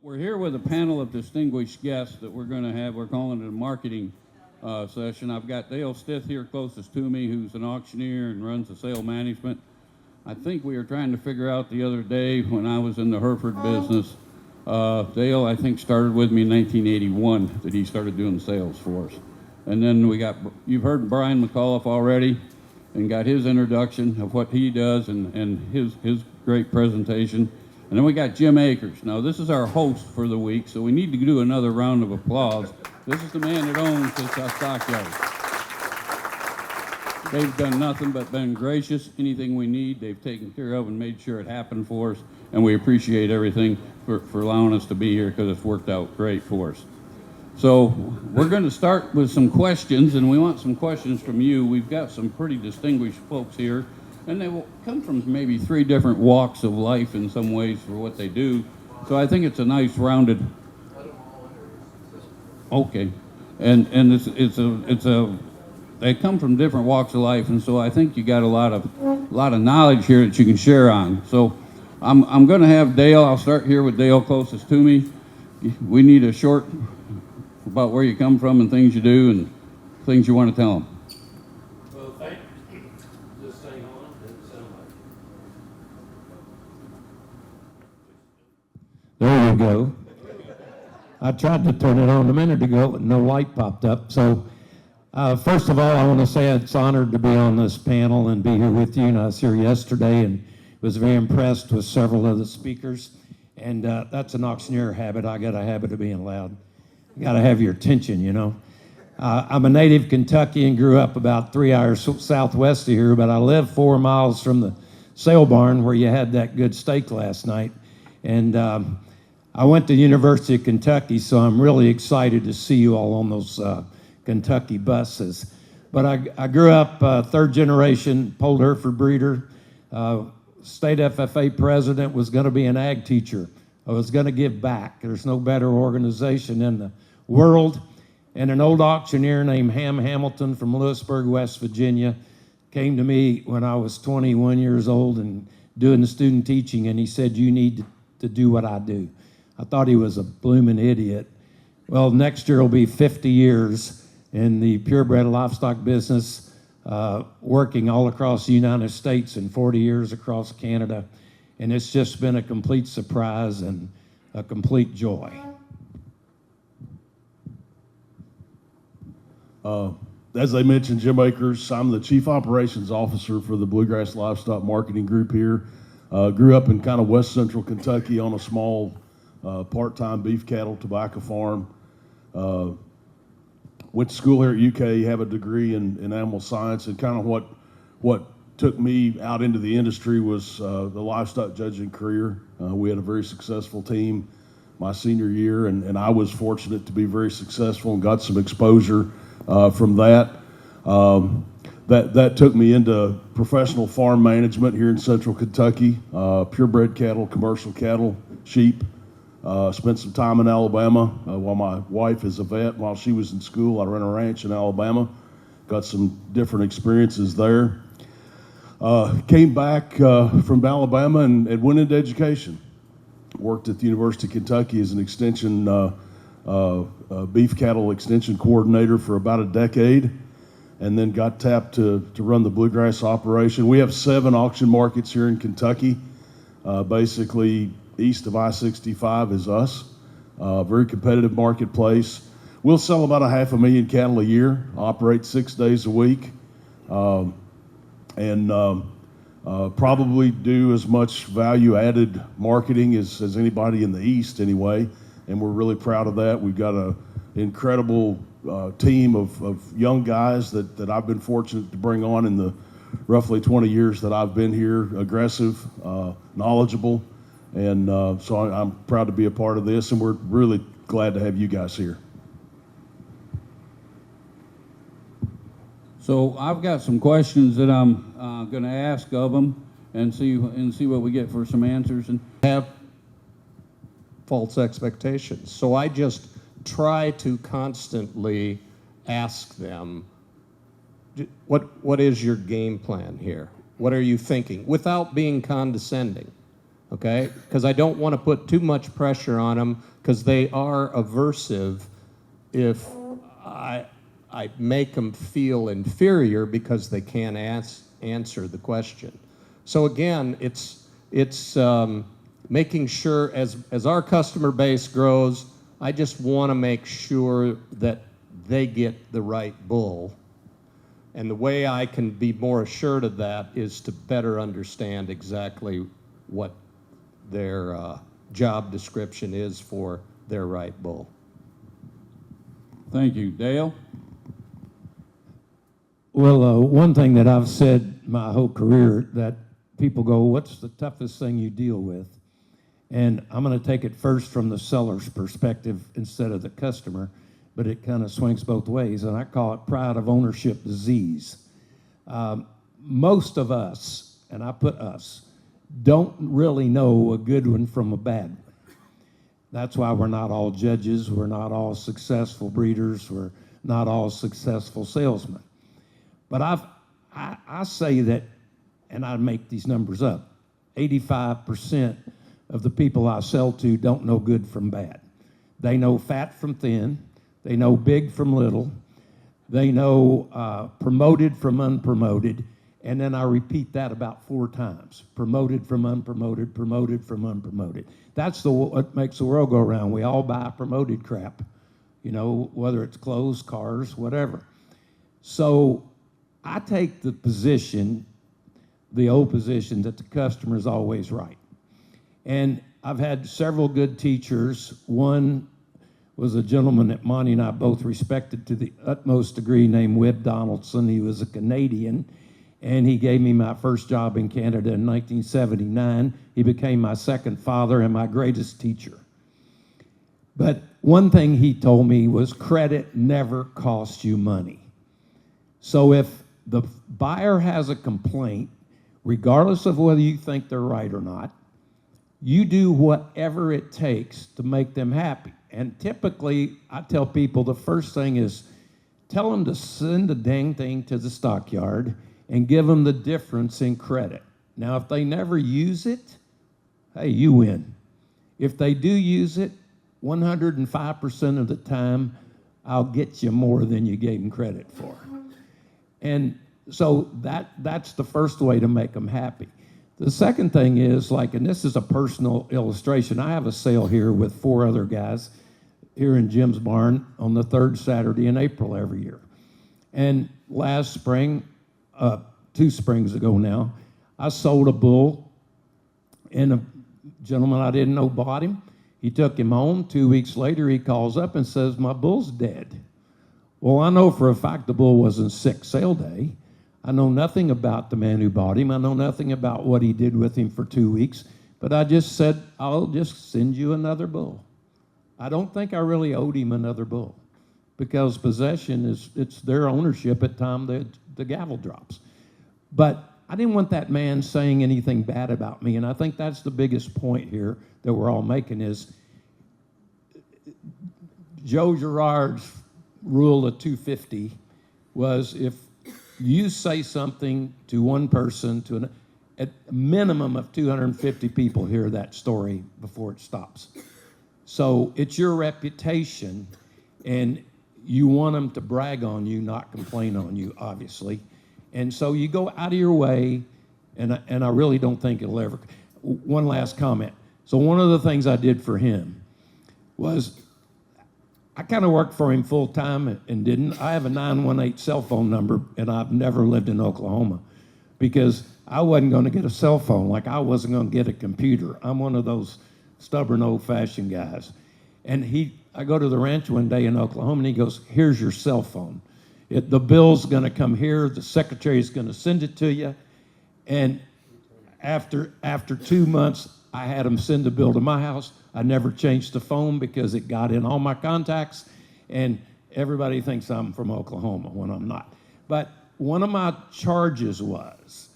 We're here with a panel of distinguished guests that we're going to have. We're calling it a marketing session. I've got Dale Stith here closest to me, who's an auctioneer and runs the sale management. I think we were trying to figure out the other day when I was in the Hereford business. Dale, I think, started with me in 1981 that he started doing sales for us. And then you've heard Brian McAuliffe already and got his introduction of what he does and his great presentation. And then we got Jim Akers. Now, this is our host for the week, so we need to do another round of applause. This is the man that owns this stockyard. They've done nothing but been gracious. Anything we need, they've taken care of and made sure it happened for us. And we appreciate everything for allowing us to be here because it's worked out great for us. So we're going to start with some questions, and we want some questions from you. We've got some pretty distinguished folks here. And they will come from maybe 3 different walks of life in some ways for what they do. So I think it's a nice rounded. Okay, and they come from different walks of life, and so I think you got a lot of knowledge here that you can share on. So I'm going to have Dale. I'll start here with Dale closest to me. We need a short about where you come from and things you do and things you want to tell them. There you go. I tried to turn it on a minute ago, but no light popped up. So, first of all, I want to say it's honored to be on this panel and be here with you. And I was here yesterday and was very impressed with several of the speakers. And that's an auctioneer habit. I got a habit of being loud. You got to have your attention, you know. I'm a native Kentuckian, grew up about 3 hours southwest of here, but I live 4 miles from the sale barn where you had that good steak last night. And I went to the University of Kentucky, so I'm really excited to see you all on those Kentucky buses. But I grew up third generation Polled Hereford breeder. State FFA president, was going to be an ag teacher. I was going to give back. There's no better organization in the world. And an old auctioneer named Ham Hamilton from Lewisburg, West Virginia, came to me when I was 21 years old and doing the student teaching, and he said, "You need to do what I do." I thought he was a blooming idiot. Well, next year will be 50 years in the purebred livestock business, working all across the United States and 40 years across Canada. And it's just been a complete surprise and a complete joy. As they mentioned, Jim Akers. I'm the Chief Operations Officer for the Bluegrass Livestock Marketing Group here. Grew up in kind of west central Kentucky on a small part-time beef cattle tobacco farm. Went to school here at UK, have a degree in animal science, and kind of what took me out into the industry was the livestock judging career. We had a very successful team my senior year, and I was fortunate to be very successful and got some exposure from that. That took me into professional farm management here in central Kentucky, purebred cattle, commercial cattle, sheep. Spent some time in Alabama while my wife is a vet. While she was in school, I ran a ranch in Alabama. Got some different experiences there. Came back from Alabama and went into education. Worked at the University of Kentucky as an extension, beef cattle extension coordinator for about a decade, and then got tapped to run the bluegrass operation. We have 7 auction markets here in Kentucky. Basically, east of I-65 is us. Very competitive marketplace. We'll sell about 500,000 cattle a year, operate 6 days a week, and probably do as much value-added marketing as anybody in the East anyway, and we're really proud of that. We've got an incredible team of young guys that I've been fortunate to bring on in the roughly 20 years that I've been here, aggressive, knowledgeable, and so I'm proud to be a part of this, and we're really glad to have you guys here. So I've got some questions that I'm going to ask of them and see what we get for some answers. And have false expectations. So I just try to constantly ask them, what is your game plan here? What are you thinking? Without being condescending. okay? Because I don't want to put too much pressure on them because they are aversive if I make them feel inferior because they can't answer the question. So again, it's making sure as our customer base grows, I just want to make sure that they get the right bull. And the way I can be more assured of that is to better understand exactly what their job description is for their right bull. Thank you. Dale? Well, one thing that I've said my whole career that people go, what's the toughest thing you deal with? And I'm going to take it first from the seller's perspective instead of the customer, but it kind of swings both ways, and I call it pride of ownership disease. Most of us, and I put us, don't really know a good one from a bad one. That's why we're not all judges, we're not all successful breeders, we're not all successful salesmen. But I say that, and I make these numbers up, 85% of the people I sell to don't know good from bad. They know fat from thin, they know big from little, they know promoted from unpromoted, and then I repeat that about 4 times. Promoted from unpromoted, promoted from unpromoted. That's what makes the world go around. We all buy promoted crap, whether it's clothes, cars, whatever. So I take the position, the old position, that the customer is always right. And I've had several good teachers. One was a gentleman that Monty and I both respected to the utmost degree named Webb Donaldson. He was a Canadian, and he gave me my first job in Canada in 1979. He became my second father and my greatest teacher. But one thing he told me was credit never costs you money. So if the buyer has a complaint, regardless of whether you think they're right or not, you do whatever it takes to make them happy. And typically, I tell people the first thing is tell them to send the dang thing to the stockyard and give them the difference in credit. Now, if they never use it, hey, you win. If they do use it, 105% of the time, I'll get you more than you gave them credit for. And so that's the first way to make them happy. The second thing is, and this is a personal illustration, I have a sale here with 4 other guys here in Jim's barn on the 3rd Saturday in April every year. And last spring, 2 springs ago now, I sold a bull, and a gentleman I didn't know bought him. He took him home. 2 weeks later, he calls up and says, my bull's dead. Well, I know for a fact the bull wasn't sick sale day. I know nothing about the man who bought him. I know nothing about what he did with him for 2 weeks. But I just said, I'll just send you another bull. I don't think I really owed him another bull because possession it's their ownership at the time the gavel drops. But I didn't want that man saying anything bad about me. And I think that's the biggest point here that we're all making is Joe Girard's rule of 250 was if you say something to one person, at a minimum of 250 people hear that story before it stops. So it's your reputation, and you want them to brag on you, not complain on you, obviously. And so you go out of your way, and I really don't think it'll ever. One last comment. So one of the things I did for him was I kind of worked for him full time and didn't. I have a 918 cell phone number, and I've never lived in Oklahoma because I wasn't going to get a cell phone. I wasn't going to get a computer. I'm one of those stubborn, old-fashioned guys. And I go to the ranch one day in Oklahoma, and he goes, here's your cell phone. The bill's going to come here. The secretary's going to send it to you. And after 2 months, I had him send the bill to my house. I never changed the phone because it got in all my contacts, and everybody thinks I'm from Oklahoma when I'm not. But one of my charges was,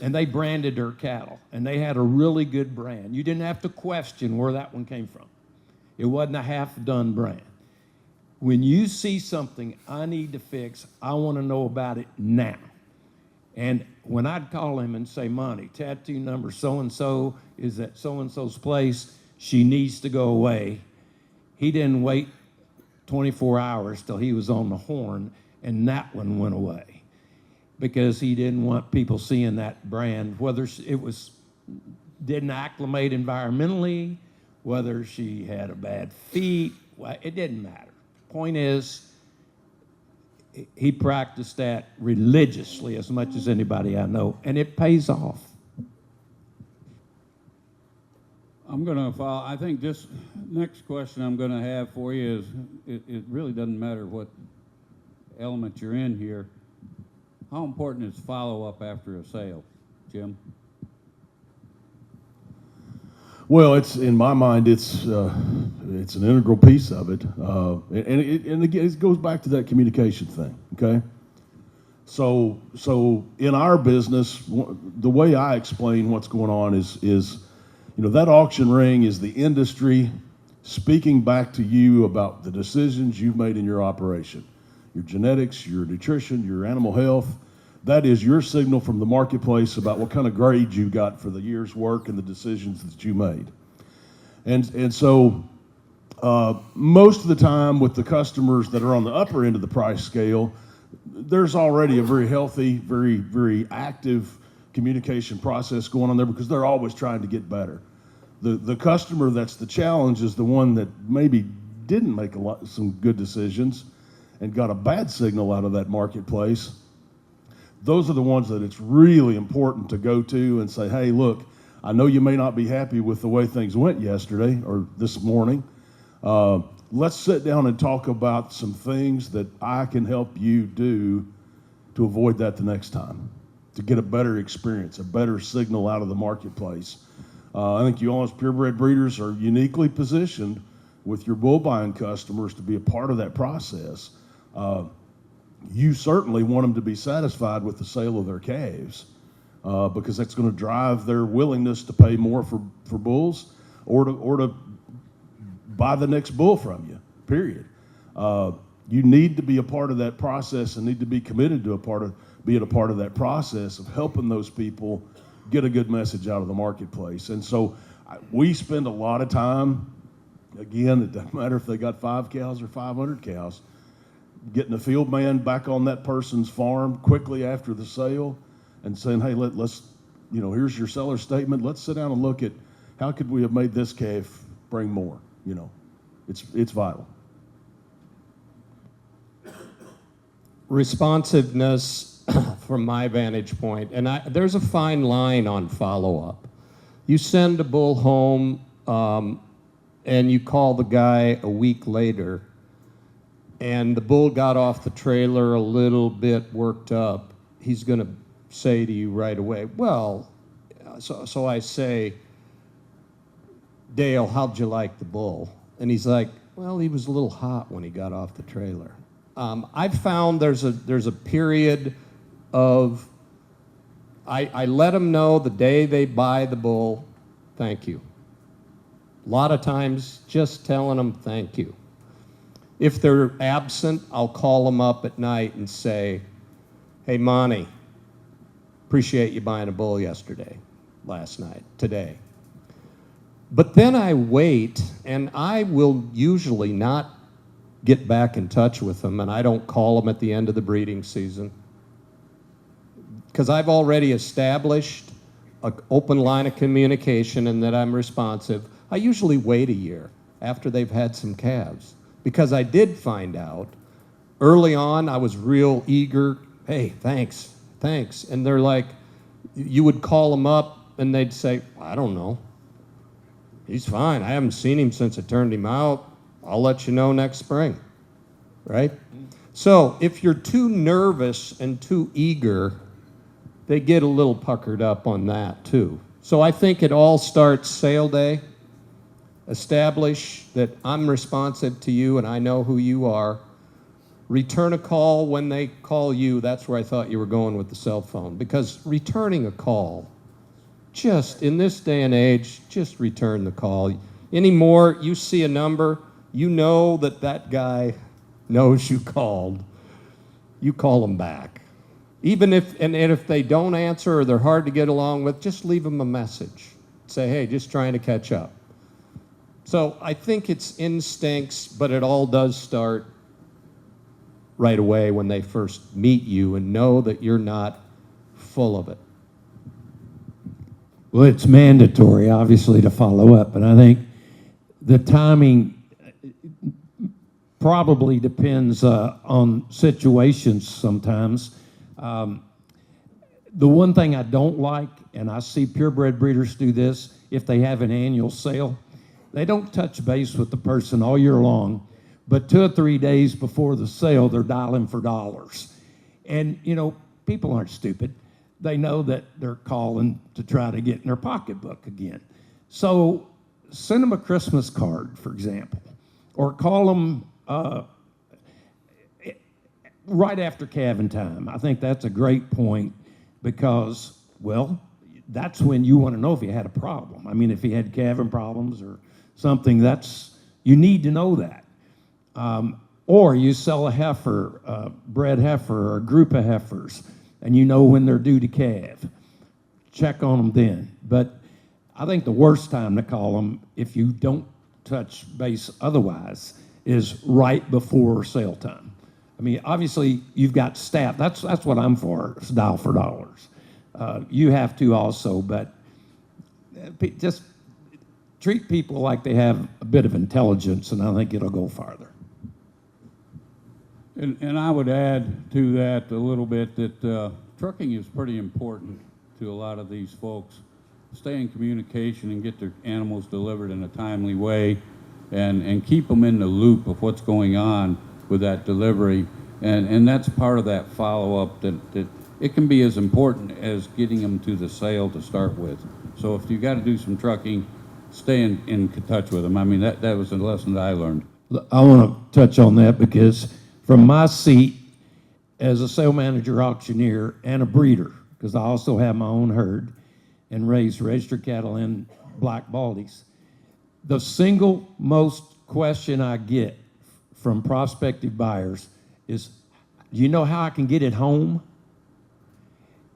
and they branded their cattle, and they had a really good brand. You didn't have to question where that one came from. It wasn't a half-done brand. When you see something I need to fix, I want to know about it now. And when I'd call him and say, Monty, tattoo number so-and-so is at so-and-so's place, she needs to go away, he didn't wait 24 hours till he was on the horn, and that one went away. Because he didn't want people seeing that brand, whether it was didn't acclimate environmentally, whether she had a bad feet, it didn't matter. Point is, he practiced that religiously as much as anybody I know, and it pays off. I'm going to follow. I think this next question I'm going to have for you is, it really doesn't matter what element you're in here. How important is follow-up after a sale, Jim? Well, it's in my mind, it's an integral piece of it, and again, it goes back to that communication thing. Okay, so in our business, the way I explain what's going on is that auction ring is the industry speaking back to you about the decisions you've made in your operation, your genetics, your nutrition, your animal health. That is your signal from the marketplace about what kind of grades you got for the year's work and the decisions that you made. And so most of the time with the customers that are on the upper end of the price scale, there's already a very healthy, very, very active communication process going on there because they're always trying to get better. The customer that's the challenge is the one that maybe didn't make some good decisions and got a bad signal out of that marketplace. Those are the ones that it's really important to go to and say, hey, look, I know you may not be happy with the way things went yesterday or this morning. Let's sit down and talk about some things that I can help you do to avoid that the next time, to get a better experience, a better signal out of the marketplace. I think you all as purebred breeders are uniquely positioned with your bull buying customers to be a part of that process. You certainly want them to be satisfied with the sale of their calves because that's going to drive their willingness to pay more for bulls or to buy the next bull from you, period. You need to be a part of that process and need to be committed to being a part of that process of helping those people get a good message out of the marketplace. And so we spend a lot of time, again, it doesn't matter if they got 5 cows or 500 cows, getting a field man back on that person's farm quickly after the sale and saying, hey, let's, here's your seller statement. Let's sit down and look at how could we have made this calf bring more. It's vital. Responsiveness from my vantage point, and there's a fine line on follow-up. You send a bull home and you call the guy a week later, and the bull got off the trailer a little bit worked up, he's going to say to you right away, well, so I say, Dale, how'd you like the bull? And he's like, well, he was a little hot when he got off the trailer. I've found there's a period of, I let them know the day they buy the bull, thank you. A lot of times just telling them thank you. If they're absent, I'll call them up at night and say, hey, Monty, appreciate you buying a bull last night, today. But then I wait, and I will usually not get back in touch with them, and I don't call them at the end of the breeding season. Because I've already established an open line of communication and that I'm responsive. I usually wait a year after they've had some calves. Because I did find out, early on I was real eager, hey, thanks. And they're like, you would call them up and they'd say, I don't know. He's fine. I haven't seen him since I turned him out. I'll let you know next spring, right? So if you're too nervous and too eager, they get a little puckered up on that too. So I think it all starts sale day. Establish that I'm responsive to you and I know who you are. Return a call when they call you. That's where I thought you were going with the cell phone. Because returning a call, just in this day and age, just return the call. Anymore, you see a number, you know that guy knows you called. You call him back. Even if, and if they don't answer or they're hard to get along with, just leave them a message. Say, hey, just trying to catch up. So I think it's instincts, but it all does start right away when they first meet you and know that you're not full of it. Well, it's mandatory, obviously, to follow up, and I think the timing probably depends on situations sometimes. The one thing I don't like, and I see purebred breeders do this, if they have an annual sale, they don't touch base with the person all year long, but 2 or 3 days before the sale, they're dialing for dollars. And, you know, people aren't stupid. They know that they're calling to try to get in their pocketbook again. So send them a Christmas card, for example, or call them right after calving time. I think that's a great point because, well, that's when you want to know if you had a problem. I mean, if you had calving problems or something, you need to know that. Or you sell a heifer, a bred heifer, or a group of heifers, and you know when they're due to calve. Check on them then. But I think the worst time to call them, if you don't touch base otherwise, is right before sale time. I mean, obviously, you've got staff. That's what I'm for, is dial for dollars. You have to also, but just treat people like they have a bit of intelligence, and I think it'll go farther. And I would add to that a little bit that trucking is pretty important to a lot of these folks. Stay in communication and get their animals delivered in a timely way, and keep them in the loop of what's going on with that delivery. And that's part of that follow-up that it can be as important as getting them to the sale to start with. So if you got to do some trucking, stay in touch with them. I mean, that was a lesson that I learned. I want to touch on that because from my seat as a sale manager, auctioneer, and a breeder, because I also have my own herd and raise registered cattle and black baldies, the single most question I get from prospective buyers is, do you know how I can get it home?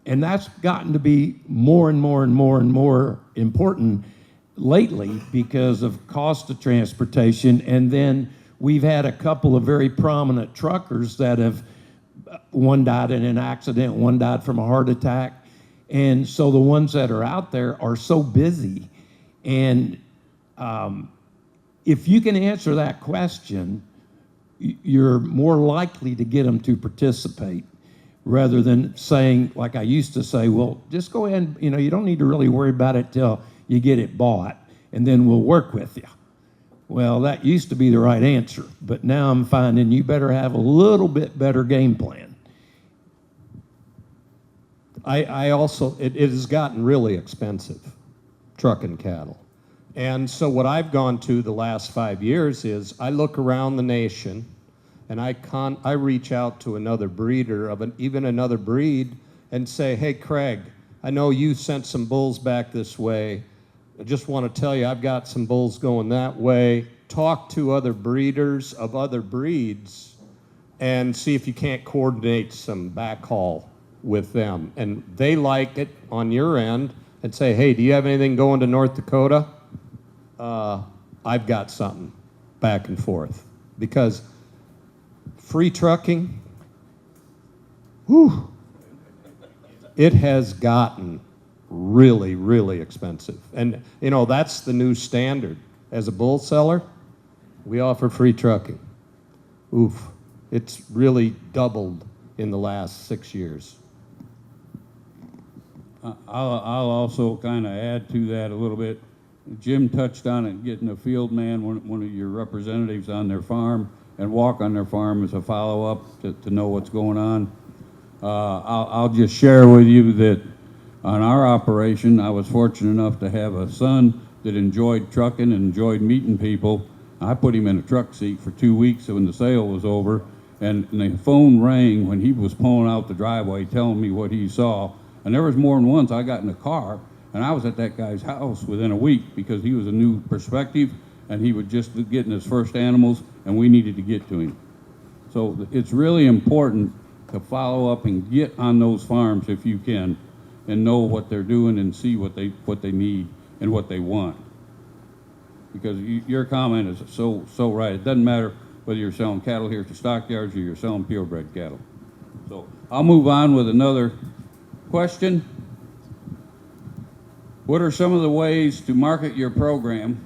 And that's gotten to be more and more and more and more important lately because of cost of transportation. And then we've had a couple of very prominent truckers that have, one died in an accident, one died from a heart attack. And so the ones that are out there are so busy. And if you can answer that question, you're more likely to get them to participate rather than saying, like I used to say, well, just go ahead and, you don't need to really worry about it till you get it bought, and then we'll work with you. Well, that used to be the right answer, but now I'm finding you better have a little bit better game plan. I also, it has gotten really expensive, trucking cattle. And so what I've gone to the last 5 years is I look around the nation and I reach out to another breeder of even another breed and say, hey, Craig, I know you sent some bulls back this way. I just want to tell you I've got some bulls going that way. Talk to other breeders of other breeds and see if you can't coordinate some backhaul with them. And they like it on your end and say, hey, do you have anything going to North Dakota? I've got something back and forth. Because free trucking, whew, it has gotten really, really expensive. And, that's the new standard. As a bull seller, we offer free trucking. Oof, it's really doubled in the last 6 years. I'll also kind of add to that a little bit. Jim touched on it, getting a field man, one of your representatives on their farm, and walk on their farm as a follow-up to know what's going on. I'll just share with you that on our operation, I was fortunate enough to have a son that enjoyed trucking and enjoyed meeting people. I put him in a truck seat for 2 weeks when the sale was over, and the phone rang when he was pulling out the driveway telling me what he saw. And there was more than once I got in the car, and I was at that guy's house within a week because he was a new perspective, and he was just getting his first animals, and we needed to get to him. So it's really important to follow up and get on those farms if you can, and know what they're doing and see what they need and what they want. Because your comment is so right. It doesn't matter whether you're selling cattle here at the stockyards or you're selling purebred cattle. So I'll move on with another question. What are some of the ways to market your program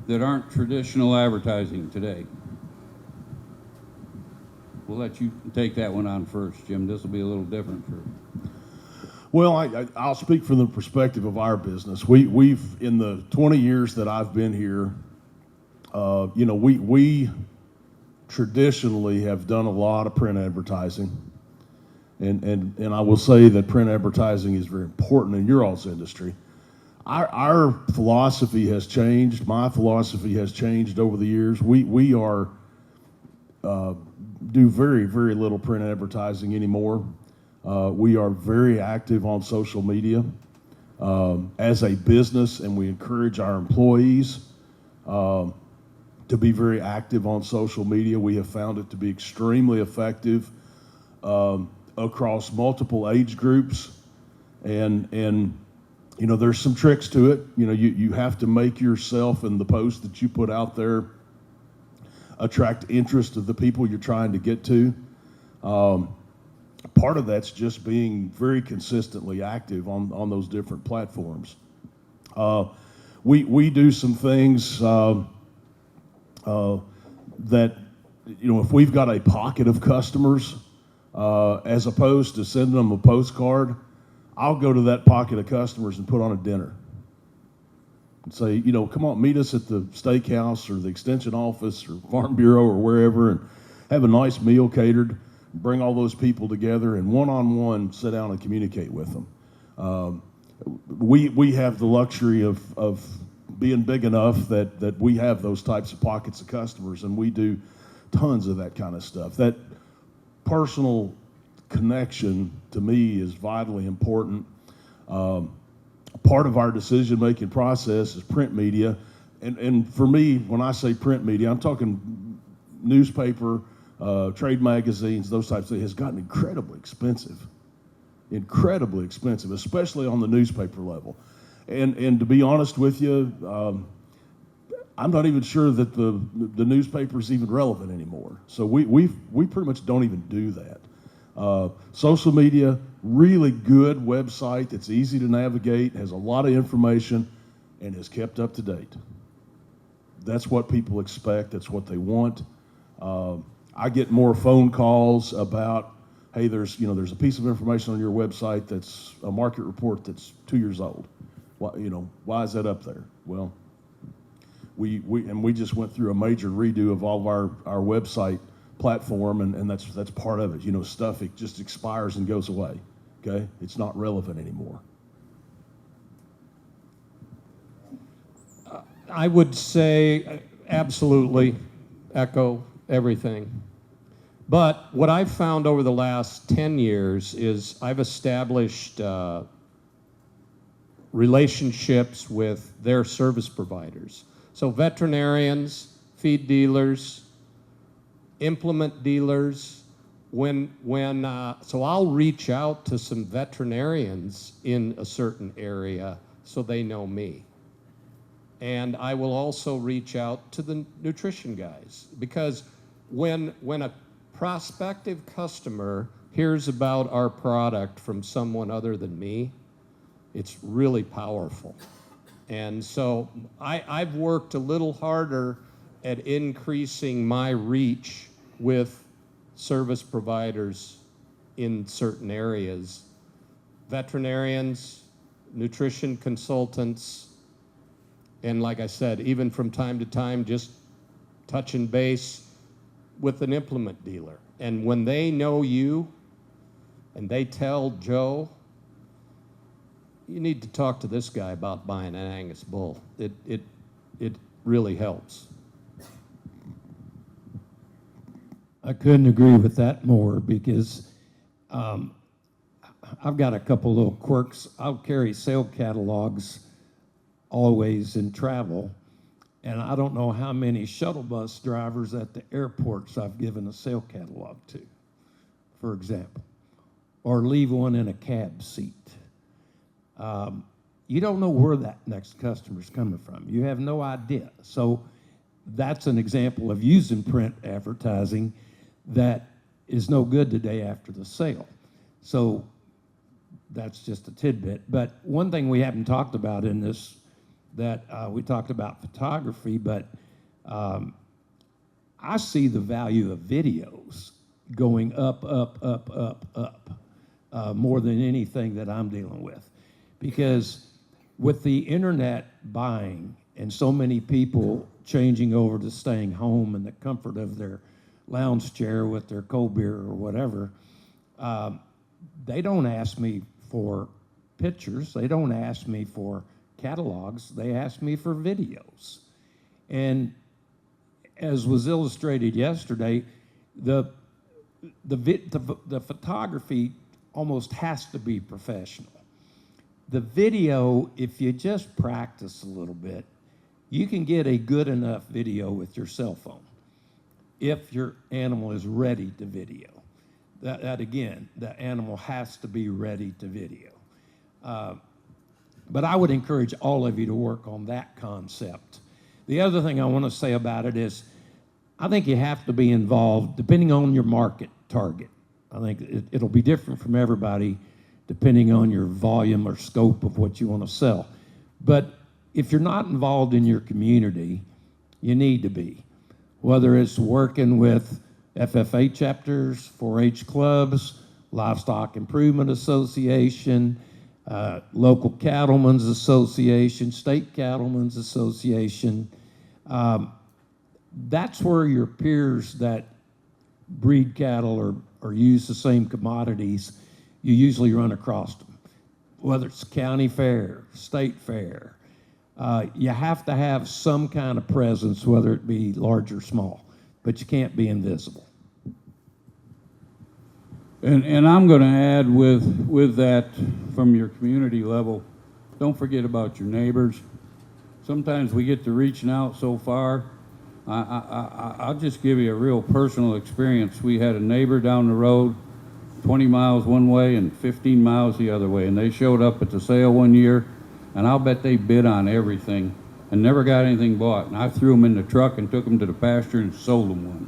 that aren't traditional advertising today? We'll let you take that one on first, Jim. This will be a little different for. Well, I'll speak from the perspective of our business. We've in the 20 years that I've been here, we traditionally have done a lot of print advertising, and I will say that print advertising is very important in your all's industry. Our philosophy has changed. My philosophy has changed over the years. We are do very, very little print advertising anymore. We are very active on social media as a business, and we encourage our employees to be very active on social media. We have found it to be extremely effective across multiple age groups, and there's some tricks to it. You have to make yourself and the post that you put out there attract interest of the people you're trying to get to. Part of that's just being very consistently active on those different platforms. We do some things that, if we've got a pocket of customers, as opposed to sending them a postcard, I'll go to that pocket of customers and put on a dinner and say, come on, meet us at the steakhouse or the extension office or Farm Bureau or wherever, and have a nice meal catered. Bring all those people together and one-on-one sit down and communicate with them. We have the luxury of being big enough that we have those types of pockets of customers, and we do tons of that kind of stuff. That personal connection to me is vitally important. Part of our decision-making process is print media, and for me, when I say print media, I'm talking newspaper, trade magazines, those types of things, has gotten incredibly expensive, especially on the newspaper level. And to be honest with you, I'm not even sure that the newspaper is even relevant anymore. So we pretty much don't even do that. Social media, really good website that's easy to navigate, has a lot of information, and is kept up to date. That's what people expect. That's what they want. I get more phone calls about, hey, there's a piece of information on your website that's a market report that's 2 years old. Why is that up there? Well, we just went through a major redo of all of our website platform, and that's part of it. Stuff, it just expires and goes away. Okay, it's not relevant anymore. I would say absolutely echo everything. But what I've found over the last 10 years is I've established relationships with their service providers. So veterinarians, feed dealers, implement dealers. So I'll reach out to some veterinarians in a certain area so they know me. And I will also reach out to the nutrition guys, because when a prospective customer hears about our product from someone other than me, it's really powerful. And so I've worked a little harder at increasing my reach with service providers in certain areas. Veterinarians, nutrition consultants, and like I said, even from time to time, just touching base with an implement dealer. And when they know you and they tell Joe, you need to talk to this guy about buying an Angus bull, it really helps. I couldn't agree with that more, because I've got a couple little quirks. I'll carry sale catalogs always in travel, and I don't know how many shuttle bus drivers at the airports I've given a sale catalog to for example, or leave one in a cab seat. You don't know where that next customer's coming from. You have no idea. So that's an example of using print advertising that is no good the day after the sale. So that's just a tidbit. But one thing we haven't talked about in this, that we talked about photography, but I see the value of videos going up, more than anything that I'm dealing with. Because with the internet buying and so many people changing over to staying home in the comfort of their lounge chair with their cold beer or whatever, they don't ask me for pictures. They don't ask me for catalogs. They ask me for videos. And as was illustrated yesterday, the photography almost has to be professional. The video, if you just practice a little bit, you can get a good enough video with your cell phone if your animal is ready to video. That again, the animal has to be ready to video. But I would encourage all of you to work on that concept. The other thing I want to say about it is, I think you have to be involved depending on your market target. I think it'll be different from everybody depending on your volume or scope of what you want to sell. But if you're not involved in your community, you need to be. Whether it's working with FFA chapters, 4-H clubs, Livestock Improvement Association, local cattlemen's association, state cattlemen's association. That's where your peers that breed cattle or use the same commodities, you usually run across them. Whether it's county fair, state fair, you have to have some kind of presence, whether it be large or small, but you can't be invisible. And I'm going to add with that, from your community level, don't forget about your neighbors. Sometimes we get to reaching out so far. I'll just give you a real personal experience. We had a neighbor down the road, 20 miles one way and 15 miles the other way, and they showed up at the sale one year, and I'll bet they bid on everything and never got anything bought. And I threw them in the truck and took them to the pasture and sold them one.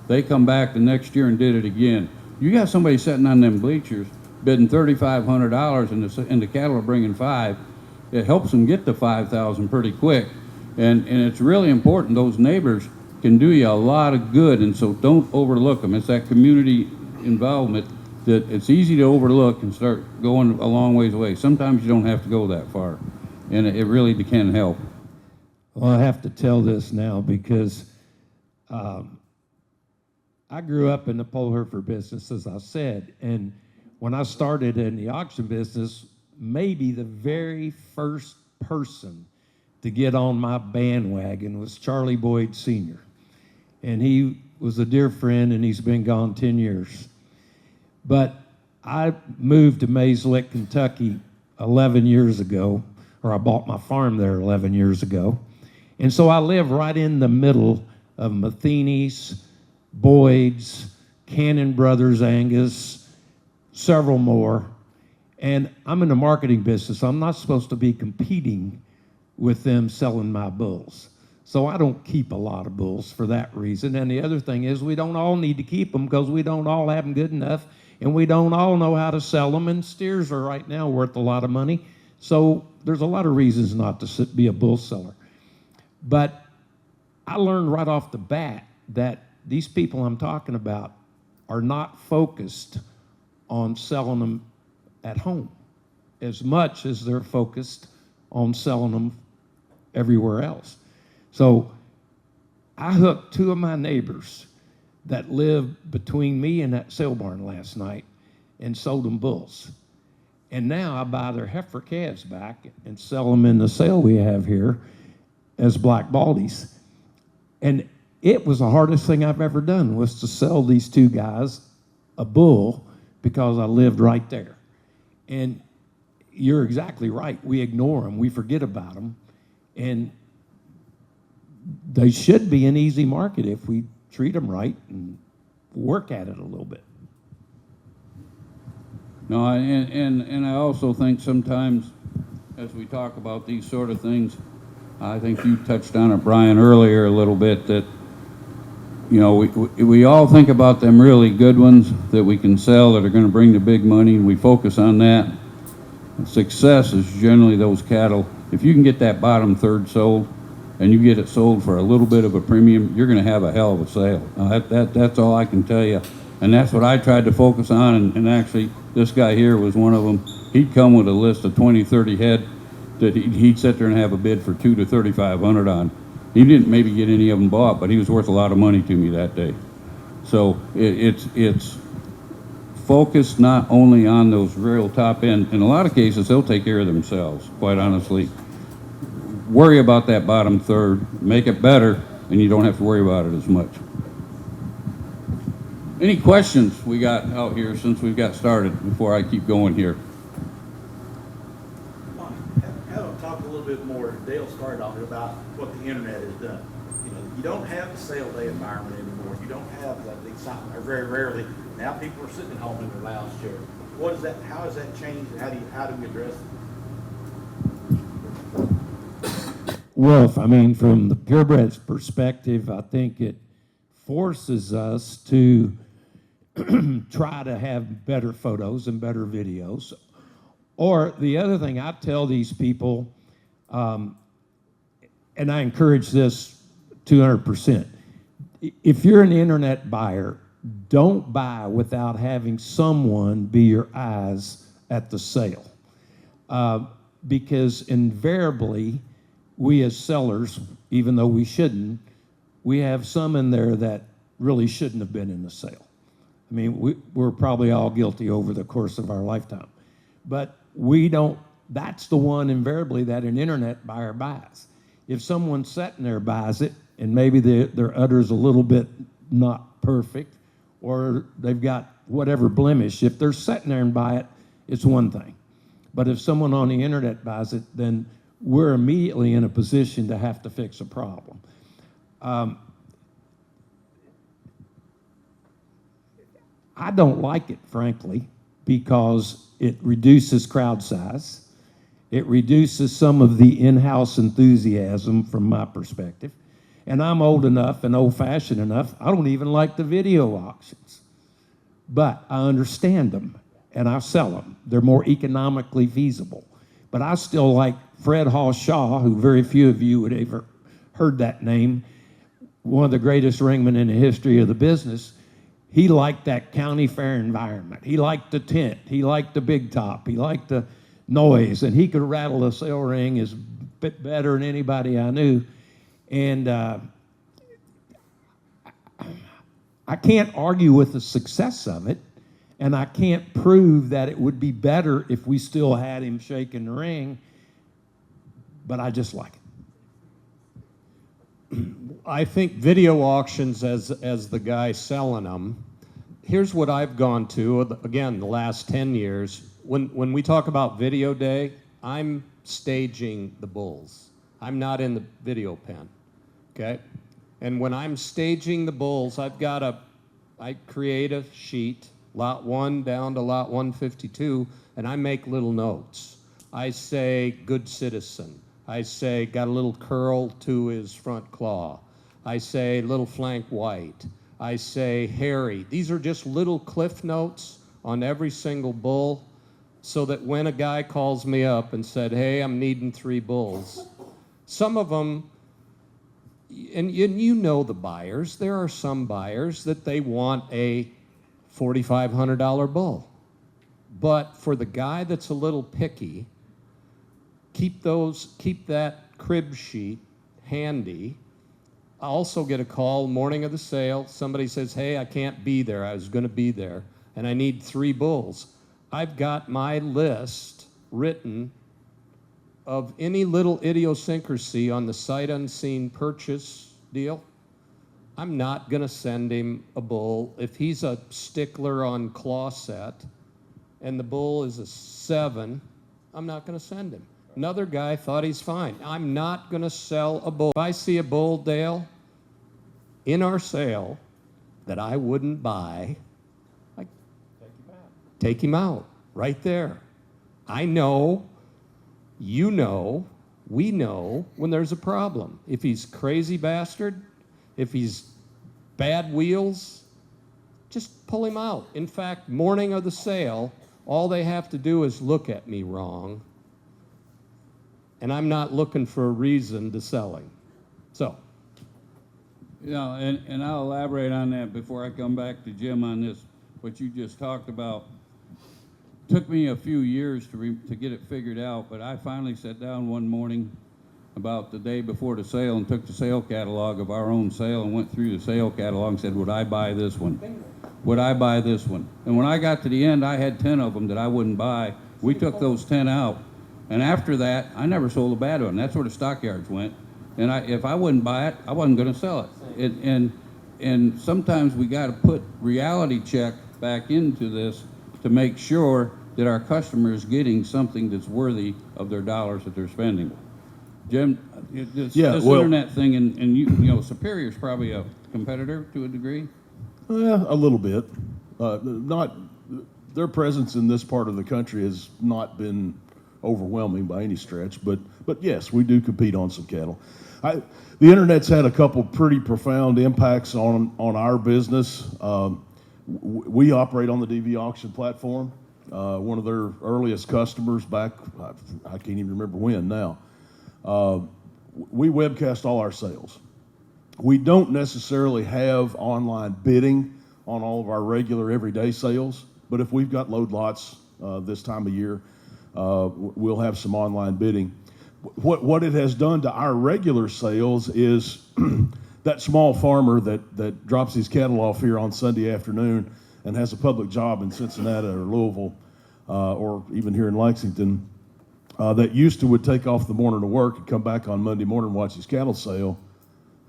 They come back the next year and did it again. You got somebody sitting on them bleachers bidding $3,500 and the cattle are bringing $5,000. It helps them get to $5,000 pretty quick. And it's really important. Those neighbors can do you a lot of good, and so don't overlook them. It's that community involvement that it's easy to overlook and start going a long ways away. Sometimes you don't have to go that far, and it really can help. Well, I have to tell this now because I grew up in the pole heifer business, as I said, and when I started in the auction business, maybe the very first person to get on my bandwagon was Charlie Boyd Sr. And he was a dear friend, and he's been gone 10 years. But I moved to Mays Lick, Kentucky 11 years ago, or I bought my farm there 11 years ago. And so I live right in the middle of Matheny's, Boyd's, Cannon Brothers Angus, several more. And I'm in the marketing business. I'm not supposed to be competing with them selling my bulls. So I don't keep a lot of bulls for that reason. And the other thing is we don't all need to keep them because we don't all have them good enough, and we don't all know how to sell them, and steers are right now worth a lot of money. So there's a lot of reasons not to be a bull seller. But I learned right off the bat that these people I'm talking about are not focused on selling them at home as much as they're focused on selling them everywhere else. So I hooked two of my neighbors that lived between me and that sale barn last night and sold them bulls. And now I buy their heifer calves back and sell them in the sale we have here as black baldies. And it was the hardest thing I've ever done, was to sell these two guys a bull because I lived right there. And you're exactly right. We ignore them. We forget about them. And they should be an easy market if we treat them right and work at it a little bit. No, and I also think sometimes, as we talk about these sort of things, I think you touched on it, Brian, earlier a little bit, that, you know, we all think about them really good ones that we can sell that are going to bring the big money, and we focus on that. Success is generally those cattle. If you can get that bottom third sold, and you get it sold for a little bit of a premium, you're going to have a hell of a sale. That's all I can tell you. And that's what I tried to focus on, and actually this guy here was one of them. He'd come with a list of 20, 30 head that he'd sit there and have a bid for $2,000 to $3,500 on. He didn't maybe get any of them bought, but he was worth a lot of money to me that day. So it's focused not only on those real top end. In a lot of cases, they'll take care of themselves, quite honestly. Worry about that bottom third, make it better, and you don't have to worry about it as much. Any questions we got out here since we've got started before I keep going here? Have a talk a little bit more. Dale started off about what the internet has done. You know, you don't have the sale day environment anymore. You don't have the excitement, or very rarely. Now people are sitting at home in their lounge chair. What is that? How has that changed? And how do we address it? Well, I mean, from the purebred's perspective, I think it forces us to try to have better photos and better videos. Or the other thing I tell these people, and I encourage this 200%, if you're an internet buyer, don't buy without having someone be your eyes at the sale. Because invariably, we as sellers, even though we shouldn't, we have some in there that really shouldn't have been in the sale. I mean, we're probably all guilty over the course of our lifetime. But we don't, that's the one invariably that an internet buyer buys. If someone sitting there buys it, and maybe their udder's a little bit not perfect, or they've got whatever blemish, if they're sitting there and buy it, it's one thing. But if someone on the internet buys it, then we're immediately in a position to have to fix a problem. I don't like it, frankly, because it reduces crowd size. It reduces some of the in-house enthusiasm from my perspective. And I'm old enough and old-fashioned enough, I don't even like the video auctions. But I understand them, and I sell them. They're more economically feasible. But I still like Fred Hall Shaw, who very few of you would ever heard that name, one of the greatest ringmen in the history of the business. He liked that county fair environment. He liked the tent. He liked the big top. He liked the noise. And he could rattle a sale ring as bit better than anybody I knew. And I can't argue with the success of it. And I can't prove that it would be better if we still had him shaking the ring. But I just like it. I think video auctions, as the guy selling them, here's what I've gone to, again, the last 10 years. When we talk about video day, I'm staging the bulls. I'm not in the video pen, okay? And when I'm staging the bulls, I create a sheet, lot 1 down to lot 152, and I make little notes. I say, good citizen. I say, got a little curl to his front claw. I say, little flank white. I say, hairy. These are just little cliff notes on every single bull, so that when a guy calls me up and said, hey, I'm needing 3 bulls, some of them, and you know the buyers, there are some buyers that they want a $4,500 bull. But for the guy that's a little picky, keep that crib sheet handy. I also get a call morning of the sale. Somebody says, hey, I can't be there. I was going to be there, and I need 3 bulls. I've got my list written of any little idiosyncrasy on the sight unseen purchase deal. I'm not going to send him a bull. If he's a stickler on claw set and the bull is a 7, I'm not going to send him. Another guy thought he's fine. I'm not going to sell a bull. If I see a bull, Dale, in our sale that I wouldn't buy, I take him out. right there. I know, you know, we know when there's a problem. If he's crazy bastard, if he's bad wheels, just pull him out. In fact, morning of the sale, all they have to do is look at me wrong, and I'm not looking for a reason to sell him. So, Yeah, and I'll elaborate on that before I come back to Jim on this, what you just talked about. Took me a few years to get it figured out, but I finally sat down one morning about the day before the sale and took the sale catalog of our own sale and went through the sale catalog and said, would I buy this one? Would I buy this one? And when I got to the end, I had 10 of them that I wouldn't buy. We took those 10 out. And after that, I never sold a bad one. That's where the stockyards went. And if I wouldn't buy it, I wasn't going to sell it. And sometimes we got to put reality check back into this to make sure that our customer is getting something that's worthy of their dollars that they're spending. Jim, this internet thing, and you know, Superior's probably a competitor to a degree. A little bit. Not their presence in this part of the country has not been overwhelming by any stretch, but yes, we do compete on some cattle. The internet's had a couple pretty profound impacts on our business. We operate on the DV auction platform. One of their earliest customers back, I can't even remember when now. We webcast all our sales. We don't necessarily have online bidding on all of our regular everyday sales, but if we've got load lots this time of year, we'll have some online bidding. What it has done to our regular sales is that small farmer that drops his cattle off here on Sunday afternoon and has a public job in Cincinnati or Louisville or even here in Lexington that used to would take off the morning to work and come back on Monday morning and watch his cattle sale,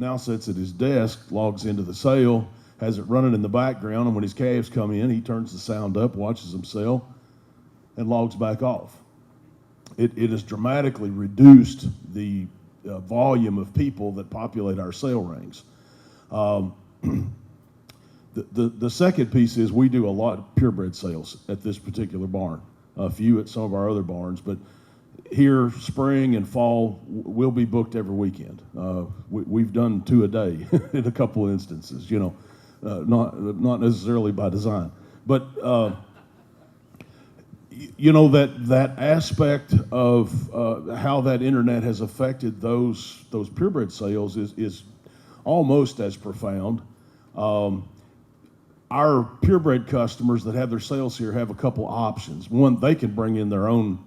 now sits at his desk, logs into the sale, has it running in the background, and when his calves come in, he turns the sound up, watches them sell, and logs back off. It has dramatically reduced the volume of people that populate our sale rings. The second piece is we do a lot of purebred sales at this particular barn, a few at some of our other barns, but here, spring and fall, we'll be booked every weekend. We've done 2 a day in a couple of instances, you know, not necessarily by design. But, you know, that aspect of how that internet has affected those purebred sales is almost as profound. Our purebred customers that have their sales here have a couple options. One, they can bring in their own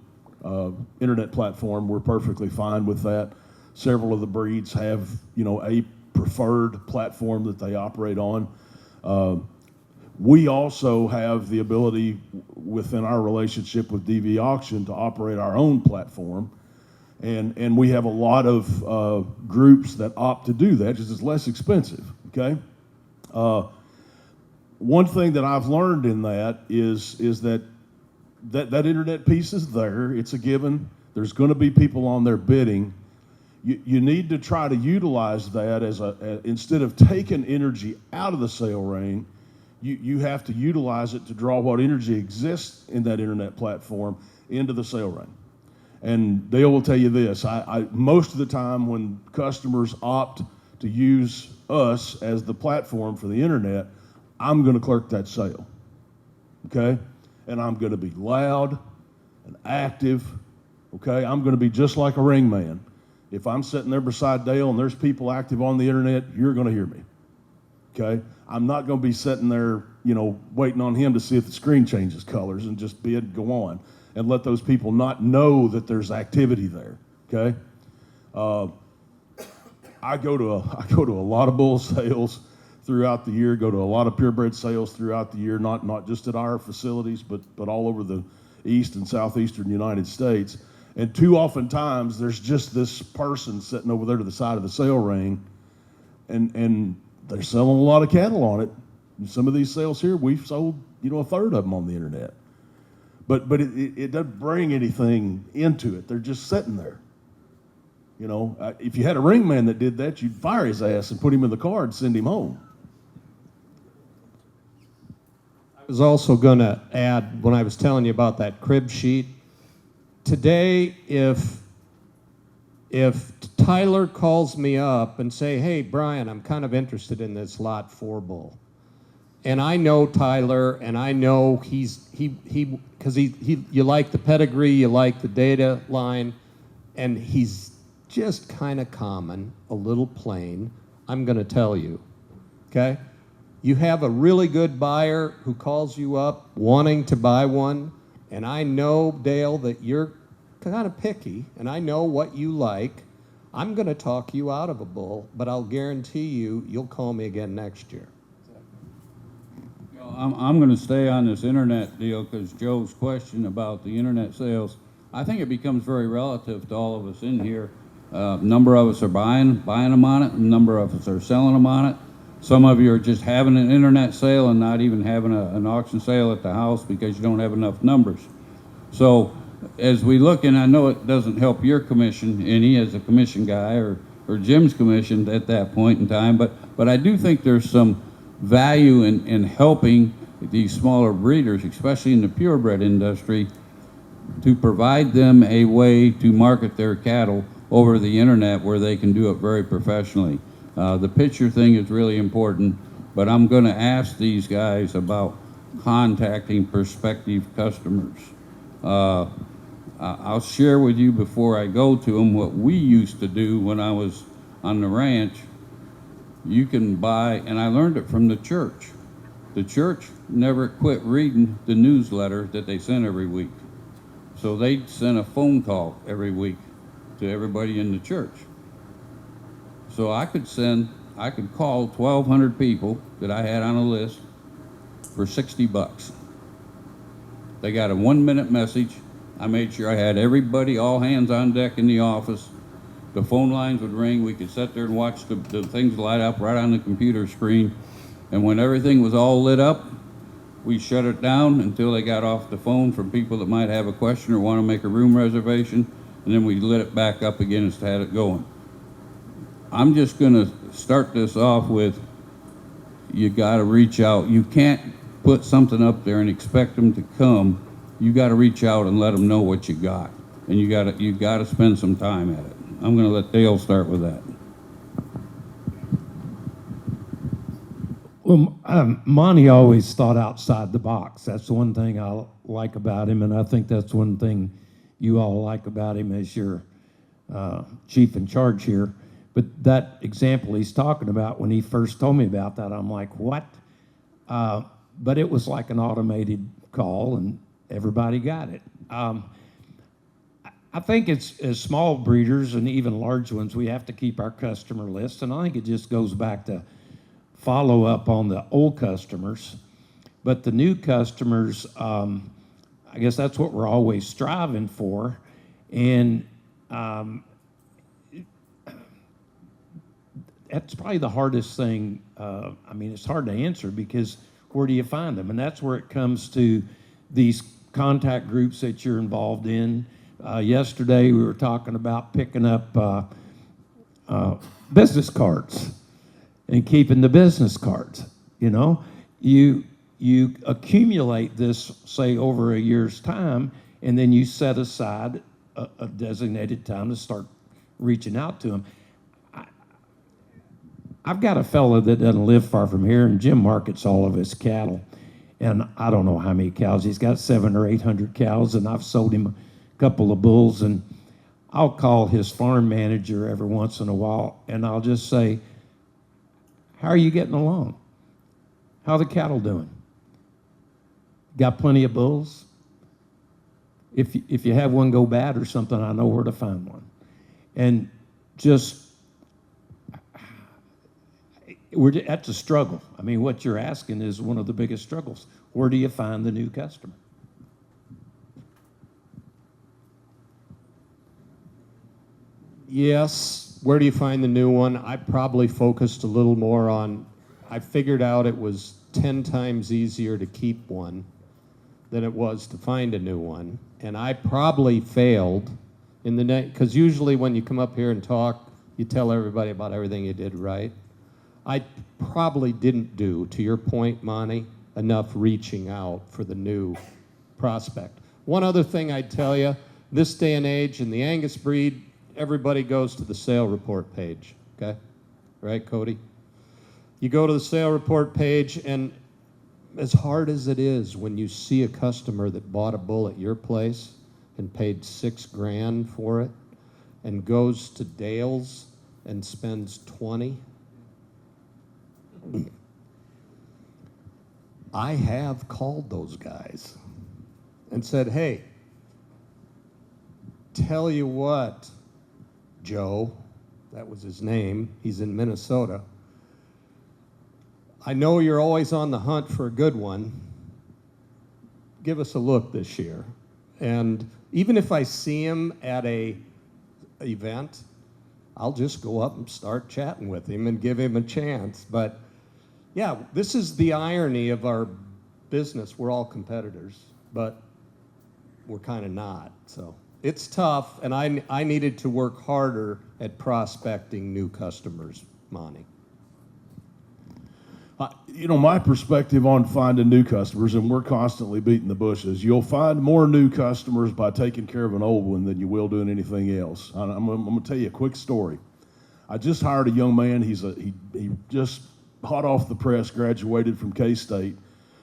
internet platform. We're perfectly fine with that. Several of the breeds have, you know, a preferred platform that they operate on. We also have the ability within our relationship with DV Auction to operate our own platform. And we have a lot of groups that opt to do that because it's less expensive, okay? One thing that I've learned in that is that internet piece is there. It's a given. There's going to be people on there bidding. You need to try to utilize that as instead of taking energy out of the sale ring, you have to utilize it to draw what energy exists in that internet platform into the sale ring. And Dale will tell you this, I most of the time when customers opt to use us as the platform for the internet, I'm going to clerk that sale, okay? And I'm going to be loud and active, okay? I'm going to be just like a ring man. If I'm sitting there beside Dale and there's people active on the internet, you're going to hear me, okay? I'm not going to be sitting there, you know, waiting on him to see if the screen changes colors and just bid, go on, and let those people not know that there's activity there, okay? I go to a lot of bull sales throughout the year, go to a lot of purebred sales throughout the year, not just at our facilities, but all over the east and southeastern United States. And too often times, there's just this person sitting over there to the side of the sale ring, and they're selling a lot of cattle on it. And some of these sales here, we've sold, you know, a third of them on the internet. But it doesn't bring anything into it. They're just sitting there. You know, if you had a ring man that did that, you'd fire his ass and put him in the car and send him home. was also going to add, when I was telling you about that crib sheet, today, if Tyler calls me up and say, hey, Brian, I'm kind of interested in this Lot 4 bull, and I know Tyler, and I know because you like the pedigree, you like the data line, and he's just kind of common, a little plain, I'm going to tell you, okay? You have a really good buyer who calls you up wanting to buy one, and I know, Dale, that you're kind of picky, and I know what you like. I'm going to talk you out of a bull, but I'll guarantee you'll call me again next year. I'm going to stay on this internet deal because Joe's question about the internet sales, I think it becomes very relative to all of us in here. Number of us are buying them on it, a number of us are selling them on it. Some of you are just having an internet sale and not even having an auction sale at the house because you don't have enough numbers. So as we look, and I know it doesn't help your commission any as a commission guy or Jim's commission at that point in time, but I do think there's some value in helping these smaller breeders, especially in the purebred industry, to provide them a way to market their cattle over the internet where they can do it very professionally. The picture thing is really important, but I'm going to ask these guys about contacting prospective customers. I'll share with you before I go to them what we used to do when I was on the ranch. You can buy, and I learned it from the church. The church never quit reading the newsletter that they sent every week. So they sent a phone call every week to everybody in the church. So I could call 1,200 people that I had on a list for $60. They got a 1-minute message. I made sure I had everybody, all hands on deck in the office. The phone lines would ring. We could sit there and watch the things light up right on the computer screen. And when everything was all lit up, we shut it down until they got off the phone from people that might have a question or want to make a room reservation. And then we lit it back up again and had it going. I'm just going to start this off with, you got to reach out. You can't put something up there and expect them to come. You got to reach out and let them know what you got. And you got to spend some time at it. I'm going to let Dale start with that. Well, Monty always thought outside the box. That's one thing I like about him, and I think that's one thing you all like about him as your chief in charge here. But that example he's talking about, when he first told me about that, I'm like, what? But it was like an automated call, and everybody got it. I think it's, as small breeders and even large ones, we have to keep our customer list, and I think it just goes back to follow up on the old customers. But the new customers, I guess that's what we're always striving for. And that's probably the hardest thing. I mean, it's hard to answer because where do you find them? And that's where it comes to these contact groups that you're involved in. Yesterday we were talking about picking up business cards and keeping the business cards. You know, you accumulate this, say, over a year's time, and then you set aside a designated time to start reaching out to them. I've got a fellow that doesn't live far from here, and Jim markets all of his cattle. And I don't know how many cows. He's got 700 or 800 cows, and I've sold him a couple of bulls. And I'll call his farm manager every once in a while, and I'll just say, how are you getting along? How are the cattle doing? Got plenty of bulls? If you have one go bad or something, I know where to find one. And just, that's a struggle. I mean, what you're asking is one of the biggest struggles. Where do you find the new customer? Yes, where do you find the new one? I probably focused a little more on, I figured out it was 10 times easier to keep one than it was to find a new one. And I probably failed in the next, because usually when you come up here and talk, you tell everybody about everything you did right. I probably didn't do, to your point, Monty, enough reaching out for the new prospect. One other thing I'd tell you, this day and age in the Angus breed, everybody goes to the sale report page, okay? Right, Cody? You go to the sale report page, and as hard as it is when you see a customer that bought a bull at your place and paid $6,000 for it and goes to Dale's and spends 20, I have called those guys and said, hey, tell you what, Joe, that was his name, he's in Minnesota, I know you're always on the hunt for a good one. Give us a look this year. And even if I see him at a event, I'll just go up and start chatting with him and give him a chance. But yeah, this is the irony of our business. We're all competitors, but we're kind of not. So it's tough, and I needed to work harder at prospecting new customers, Monty. You know, my perspective on finding new customers, and we're constantly beating the bushes, you'll find more new customers by taking care of an old one than you will doing anything else. I'm going to tell you a quick story. I just hired a young man. He just hot off the press, graduated from K-State.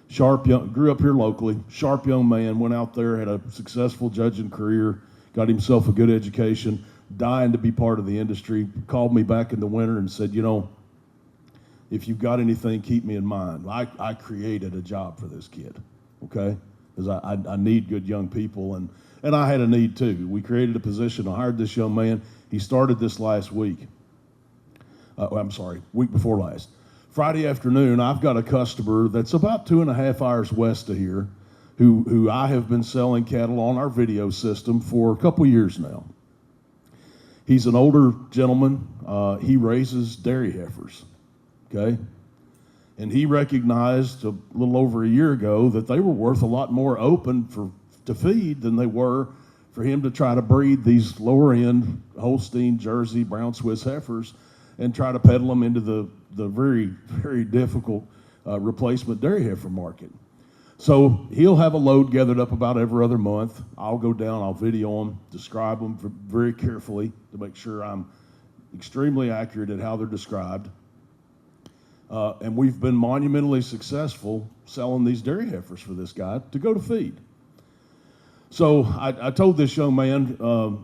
Sharp young, grew up here locally. Sharp young man, went out there, had a successful judging career, got himself a good education, dying to be part of the industry. Called me back in the winter and said, you know, if you've got anything, keep me in mind. I created a job for this kid, okay? Because I need good young people, and I had a need too. We created a position. I hired this young man. He started this last week. Week before last. Friday afternoon, I've got a customer that's about 2.5 hours west of here who I have been selling cattle on our video system for a couple years now. He's an older gentleman. He raises dairy heifers. Okay? And he recognized a little over a year ago that they were worth a lot more open to feed than they were for him to try to breed these lower end Holstein, Jersey, Brown Swiss heifers and try to peddle them into the very, very difficult replacement dairy heifer market. So he'll have a load gathered up about every other month. I'll go down, I'll video them, describe them very carefully to make sure I'm extremely accurate at how they're described. And we've been monumentally successful selling these dairy heifers for this guy to go to feed. So I told this young man,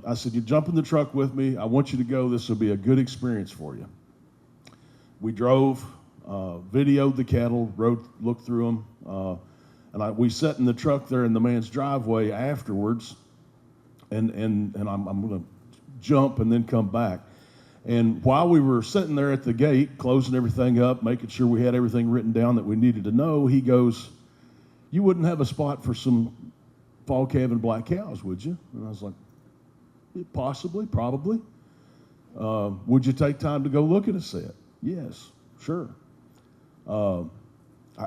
I said, you jump in the truck with me. I want you to go. This will be a good experience for you. We drove, videoed the cattle, looked through them, and we sat in the truck there in the man's driveway afterwards, and I'm going to jump and then come back. And while we were sitting there at the gate, closing everything up, making sure we had everything written down that we needed to know, he goes, you wouldn't have a spot for some fall calving black cows, would you? And I was like, possibly, probably. Would you take time to go look at a set? Yes, sure. I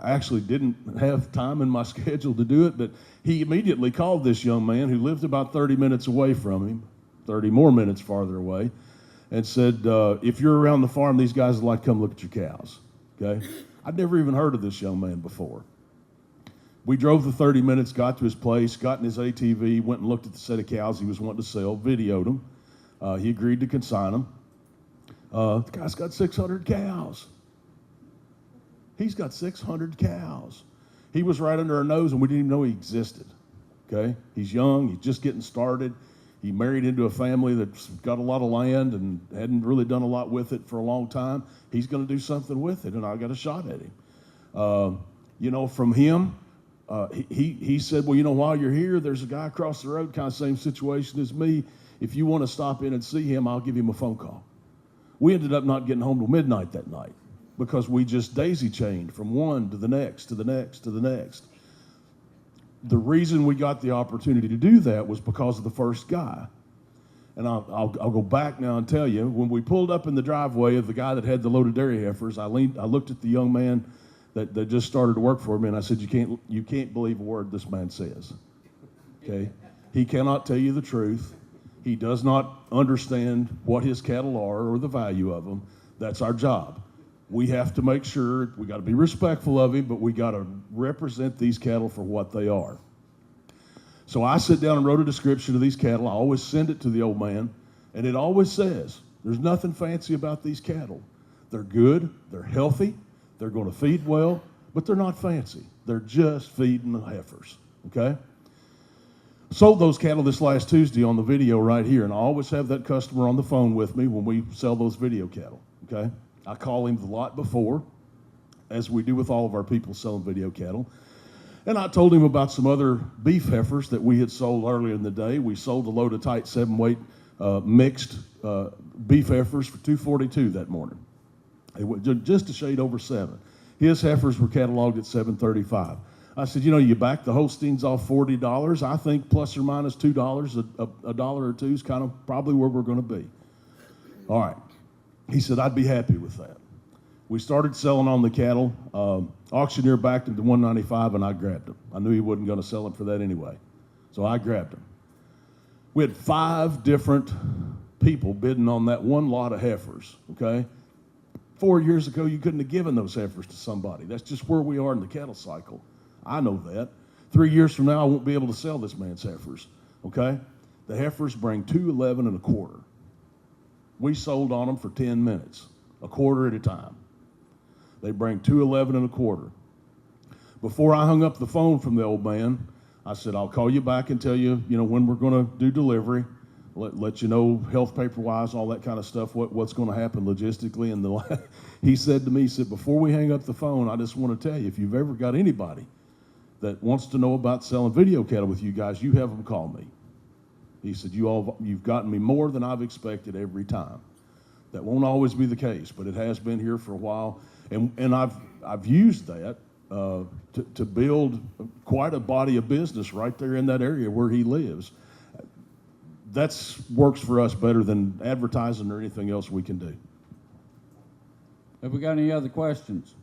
actually didn't have time in my schedule to do it, but he immediately called this young man who lived about 30 minutes away from him, 30 more minutes farther away, and said, if you're around the farm, these guys would like to come look at your cows, okay? I'd never even heard of this young man before. We drove the 30 minutes, got to his place, got in his ATV, went and looked at the set of cows he was wanting to sell, videoed them. He agreed to consign them. The guy's got 600 cows. He's got 600 cows. He was right under our nose, and we didn't even know he existed, okay? He's young. He's just getting started. He married into a family that's got a lot of land and hadn't really done a lot with it for a long time. He's going to do something with it, and I got a shot at him. From him, he said, well, while you're here, there's a guy across the road, kind of same situation as me. If you want to stop in and see him, I'll give him a phone call. We ended up not getting home till midnight that night because we just daisy chained from one to the next, to the next, to the next. The reason we got the opportunity to do that was because of the first guy. And I'll go back now and tell you, when we pulled up in the driveway of the guy that had the loaded dairy heifers, I looked at the young man that just started to work for me, and I said, you can't believe a word this man says. Okay? He cannot tell you the truth. He does not understand what his cattle are or the value of them. That's our job. We have to make sure, we got to be respectful of him, but we got to represent these cattle for what they are. So I sit down and wrote a description of these cattle. I always send it to the old man, and it always says, there's nothing fancy about these cattle. They're good, they're healthy, they're going to feed well, but they're not fancy. They're just feeding the heifers, okay? Sold those cattle this last Tuesday on the video right here, and I always have that customer on the phone with me when we sell those video cattle, okay? I call him the lot before, as we do with all of our people selling video cattle. And I told him about some other beef heifers that we had sold earlier in the day. We sold a load of tight 7-weight mixed beef heifers for $242 that morning. It was just a shade over 7. His heifers were cataloged at $735. I said, you know, you back the Holsteins off $40. I think plus or minus $2, a dollar or two is kind of probably where we're going to be. All right. He said, I'd be happy with that. We started selling on the cattle. Auctioneer backed him to $195, and I grabbed him. I knew he wasn't going to sell it for that anyway, so I grabbed him. We had 5 different people bidding on that one lot of heifers, okay? 4 years ago, you couldn't have given those heifers to somebody. That's just where we are in the cattle cycle. I know that. 3 years from now, I won't be able to sell this man's heifers, okay? The heifers bring $211 and a quarter. We sold on them for 10 minutes, a quarter at a time. They bring $211 and a quarter. Before I hung up the phone from the old man, I said, I'll call you back and tell you, when we're going to do delivery, let you know health paper-wise, all that kind of stuff, what's going to happen logistically. And he said to me, before we hang up the phone, I just want to tell you, if you've ever got anybody that wants to know about selling video cattle with you guys, you have them call me. He said, you've gotten me more than I've expected every time. That won't always be the case, but it has been here for a while. And I've used that to build quite a body of business right there in that area where he lives. That's works for us better than advertising or anything else we can do. Have we got any other questions?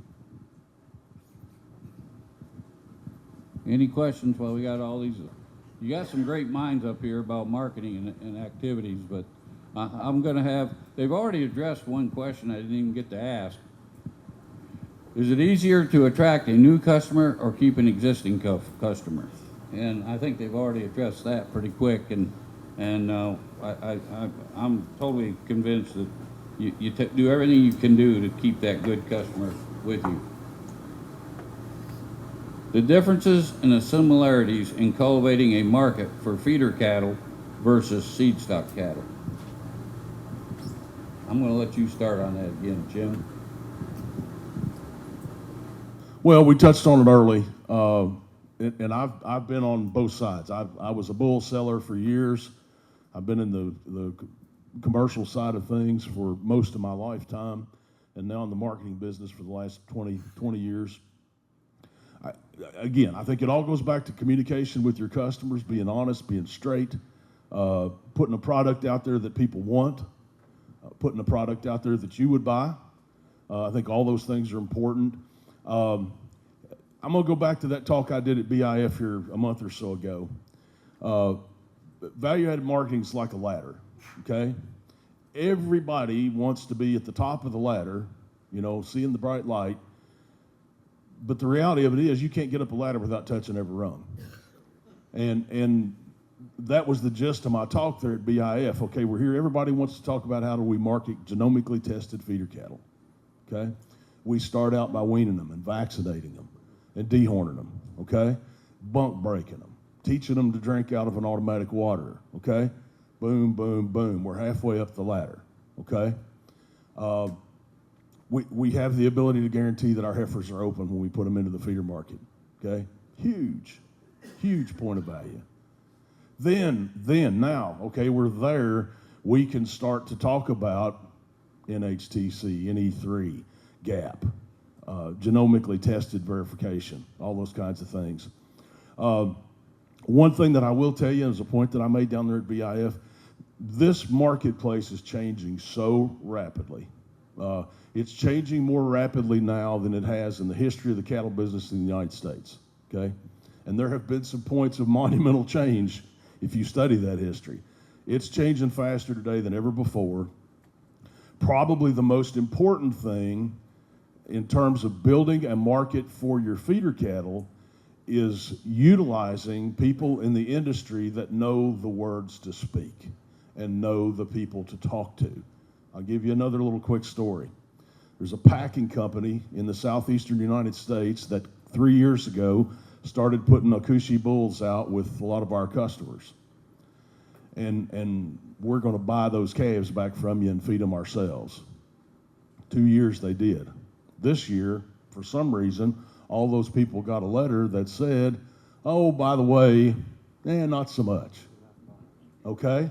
Any questions? Well, we got all these. You got some great minds up here about marketing and activities, but I'm going to have, they've already addressed one question I didn't even get to ask. Is it easier to attract a new customer or keep an existing customer? And I think they've already addressed that pretty quick, and I'm totally convinced that you do everything you can do to keep that good customer with you. The differences and the similarities in cultivating a market for feeder cattle versus seed stock cattle. I'm going to let you start on that again, Jim. Well, we touched on it early, and I've been on both sides. I was a bull seller for years. I've been in the commercial side of things for most of my lifetime, and now in the marketing business for the last 20 years. Again, I think it all goes back to communication with your customers, being honest, being straight, putting a product out there that people want, putting a product out there that you would buy. I think all those things are important. I'm going to go back to that talk I did at BIF here a month or so ago. Value-added marketing is like a ladder, okay? Everybody wants to be at the top of the ladder, seeing the bright light. But the reality of it is you can't get up a ladder without touching every rung. And that was the gist of my talk there at BIF. Okay, we're here. Everybody wants to talk about how do we market genomically tested feeder cattle, okay? We start out by weaning them and vaccinating them and dehorning them, okay? Bunk breaking them, teaching them to drink out of an automatic waterer, okay? Boom, boom, boom. We're halfway up the ladder, okay? We have the ability to guarantee that our heifers are open when we put them into the feeder market, okay? Huge, huge point of value. Then now, okay, we're there, we can start to talk about NHTC, NE3, GAP, genomically tested verification, all those kinds of things. One thing that I will tell you is a point that I made down there at BIF, this marketplace is changing so rapidly. It's changing more rapidly now than it has in the history of the cattle business in the United States, okay? And there have been some points of monumental change if you study that history. It's changing faster today than ever before. Probably the most important thing in terms of building a market for your feeder cattle is utilizing people in the industry that know the words to speak and know the people to talk to. I'll give you another little quick story. There's a packing company in the southeastern United States that 3 years ago started putting Akushi bulls out with a lot of our customers. And we're going to buy those calves back from you and feed them ourselves. 2 years they did. This year, for some reason, all those people got a letter that said, oh, by the way, not so much. Okay?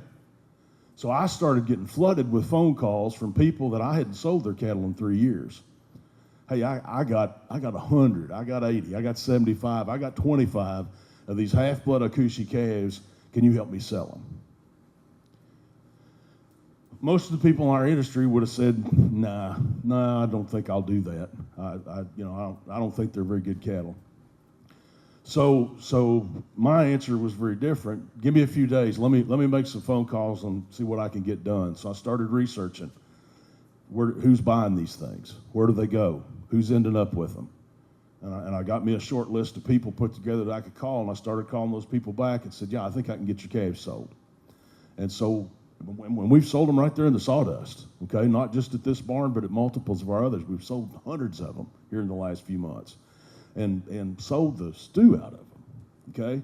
So I started getting flooded with phone calls from people that I hadn't sold their cattle in 3 years. Hey, I got 100, I got 80, I got 75, I got 25 of these half-blood Akushi calves. Can you help me sell them? Most of the people in our industry would have said, nah, I don't think I'll do that. I don't think they're very good cattle. So my answer was very different. Give me a few days. Let me make some phone calls and see what I can get done. So I started researching. Who's buying these things? Where do they go? Who's ending up with them? And I got me a short list of people put together that I could call, and I started calling those people back and said, yeah, I think I can get your calves sold. And so when we've sold them right there in the sawdust, okay, not just at this barn, but at multiples of our others, we've sold hundreds of them here in the last few months, and sold the stew out of them, okay,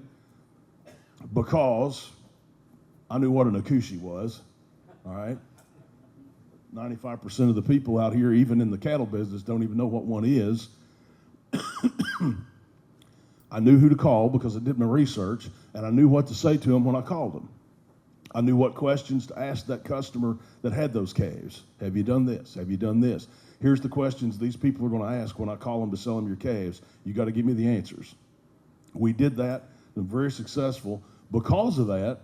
because I knew what an Akushi was, all right. 95% of the people out here, even in the cattle business, don't even know what one is. I knew who to call because I did my research, and I knew what to say to them when I called them. I knew what questions to ask that customer that had those calves. Have you done this? Have you done this? Here's the questions these people are going to ask when I call them to sell them your calves. You got to give me the answers. We did that and very successful. Because of that,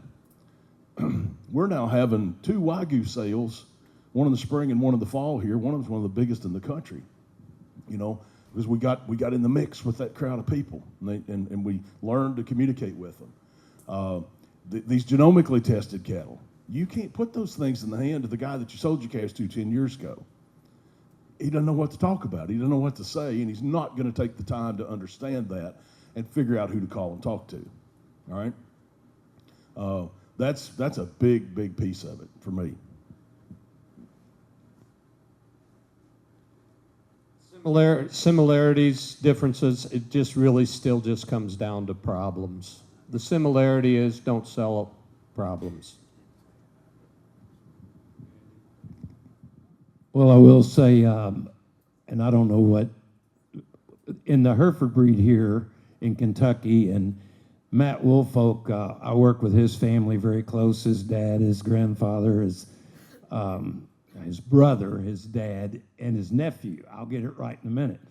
we're now having 2 Wagyu sales, one in the spring and one in the fall here. One of them's one of the biggest in the country, because we got in the mix with that crowd of people, and we learned to communicate with them. These genomically tested cattle, you can't put those things in the hand of the guy that you sold your calves to 10 years ago. He doesn't know what to talk about. He doesn't know what to say, and he's not going to take the time to understand that and figure out who to call and talk to. All right? That's a big piece of it for me. Similarities, differences, it just really still just comes down to problems. The similarity is don't sell problems. Well, I will say, and I don't know what, in the Hereford breed here in Kentucky, and Matt Woolfolk, I work with his family very close, his dad, his grandfather, his brother, his dad, and his nephew. I'll get it right in a minute.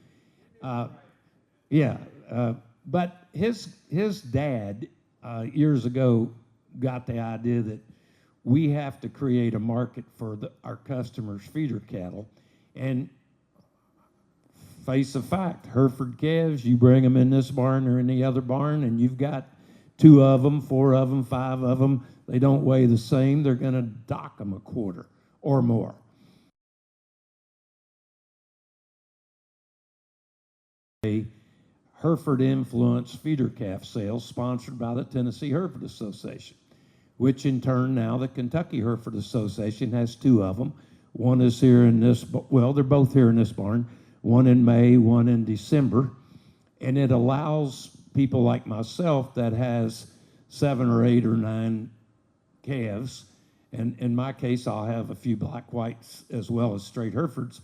But his dad, years ago, got the idea that we have to create a market for our customers' feeder cattle. And face of fact, Hereford calves, you bring them in this barn or any other barn, and you've got 2 of them, 4 of them, 5 of them. They don't weigh the same. They're going to dock them a quarter or more. A Hereford influence feeder calf sales sponsored by the Tennessee Hereford Association, which in turn now the Kentucky Hereford Association has 2 of them. One is here in this, well, they're both here in this barn, one in May, one in December, and it allows people like myself that has 7 or 8 or 9 calves, and in my case I'll have a few black whites as well as straight Herefords,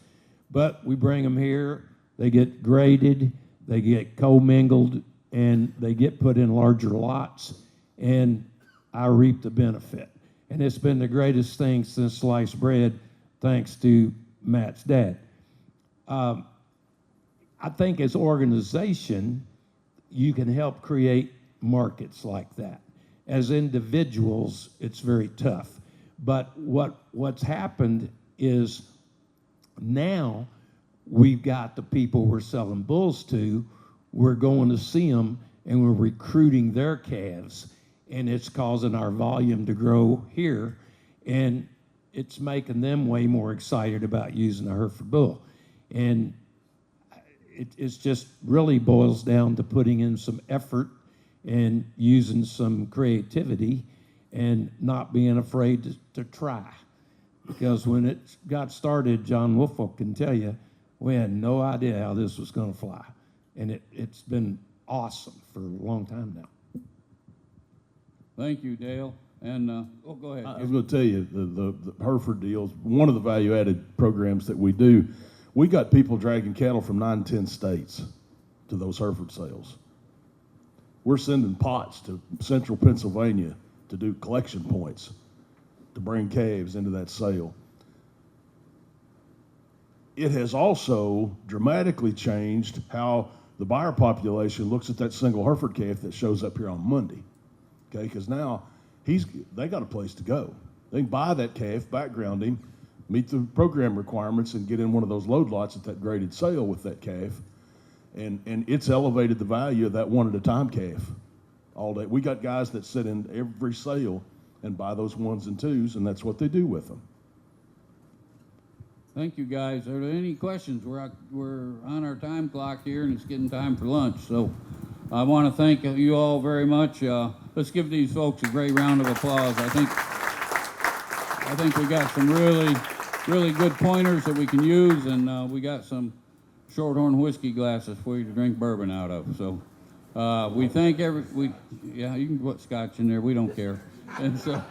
but we bring them here, they get graded, they get co-mingled, and they get put in larger lots, and I reap the benefit. And it's been the greatest thing since sliced bread, thanks to Matt's dad. I think as organization, you can help create markets like that. As individuals, it's very tough. But what's happened is now we've got the people we're selling bulls to, we're going to see them, and we're recruiting their calves, and it's causing our volume to grow here, and it's making them way more excited about using a Hereford bull. And it's just really boils down to putting in some effort and using some creativity and not being afraid to try. Because when it got started, John Woolfolk can tell you, we had no idea how this was going to fly. And it's been awesome for a long time now. Thank you, Dale. And, go ahead. I was going to tell you, the Hereford deals, one of the value-added programs that we do, we got people dragging cattle from 9, 10 states to those Hereford sales. We're sending pots to central Pennsylvania to do collection points to bring calves into that sale. It has also dramatically changed how the buyer population looks at that single Hereford calf that shows up here on Monday. Okay, because now they got a place to go. They can buy that calf, background him, meet the program requirements, and get in one of those load lots at that graded sale with that calf. And it's elevated the value of that one at a time calf all day. We got guys that sit in every sale and buy those 1s and 2s, and that's what they do with them. Thank you, guys. Are there any questions? We're on our time clock here, and it's getting time for lunch. So I want to thank you all very much. Let's give these folks a great round of applause. I think we got some really good pointers that we can use, and we got some shorthorn whiskey glasses for you to drink bourbon out of. So we thank you can put scotch in there. We don't care. And so